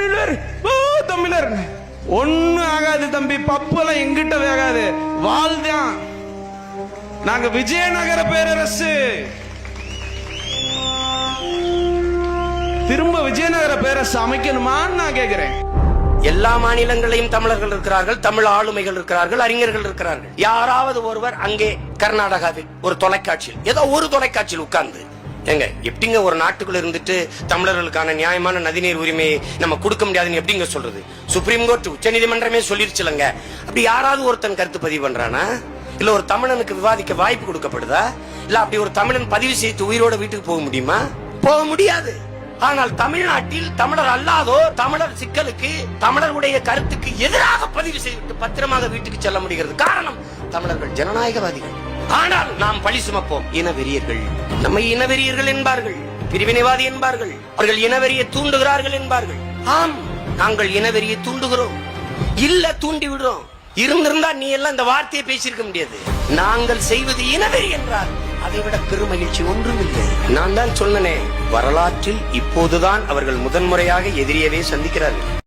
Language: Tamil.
தமிழர் தமிழர் ஒண்ணு ஆகாது தம்பி. பப்பெல்லாம் எங்கிட்ட வேகாது. வாழ்தான். நாங்க விஜயநகர பேரரசு. திரும்ப விஜயநகர பேரரசு அமைக்கணுமான்னு நான் கேக்குறேன். எல்லா மாநிலங்களையும் தமிழர்கள் இருக்கிறார்கள், தமிழ் ஆளுமைகள் இருக்கிறார்கள், அறிஞர்கள் இருக்கிறார்கள். யாராவது ஒருவர் அங்கே கர்நாடகாவில் ஒரு தொலைக்காட்சியில் ஏதோ ஒரு தொலைக்காட்சியில் உட்கார்ந்து எங்க எப்படிங்க ஒரு நாட்டுக்குள்ள இருந்துட்டு தமிழர்களுக்கான நியாயமான நதிநீர் உரிமையை நம்ம கொடுக்க முடியாதுன்னு எப்படிங்க சொல்றது? சுப்ரீம் கோர்ட் உச்ச நீதிமன்றமே சொல்லிருச்சுலங்க. அப்படி யாராவது ஒருத்தன் கருத்து பதிவு பண்றானா? இல்ல ஒரு தமிழனுக்கு விவாதிக்க வாய்ப்பு கொடுக்கப்படுதா? இல்ல அப்படி ஒரு தமிழன் பதிவு செய்து உயிரோட வீட்டுக்கு போக முடியுமா? போக முடியாது. ஆனால் தமிழ்நாட்டில் தமிழர் அல்லாதோ தமிழர் சிக்கலுக்கு தமிழருடைய கருத்துக்கு எதிராக பதிவு செய்துவிட்டு பத்திரமாக வீட்டுக்கு செல்ல முடிகிறது. காரணம், தமிழர்கள் ஜனநாயகவாதிகள். ஆனால் நாம் பழி சுமப்போம். இனவெறியர்கள் நம்மை இனவெறியர்கள் என்பார்கள், பிரிவினைவாதி என்பார்கள், அவர்கள் இனவெறியை தூண்டுகிறார்கள் என்பார்கள். ஆம், நாங்கள் இனவெறியை தூண்டுகிறோம், இல்ல தூண்டி விடுறோம். இருந்திருந்தா நீ எல்லாம் இந்த வார்த்தையை பேசியிருக்க முடியாது. நாங்கள் செய்வது இனவெறி என்றால் அதை விட பெருமகிழ்ச்சி ஒன்றுமில்லை. நான் தான் சொன்னேன், வரலாற்றில் இப்போதுதான் அவர்கள் முதன்முறையாக எதிரியவே சந்திக்கிறார்கள்.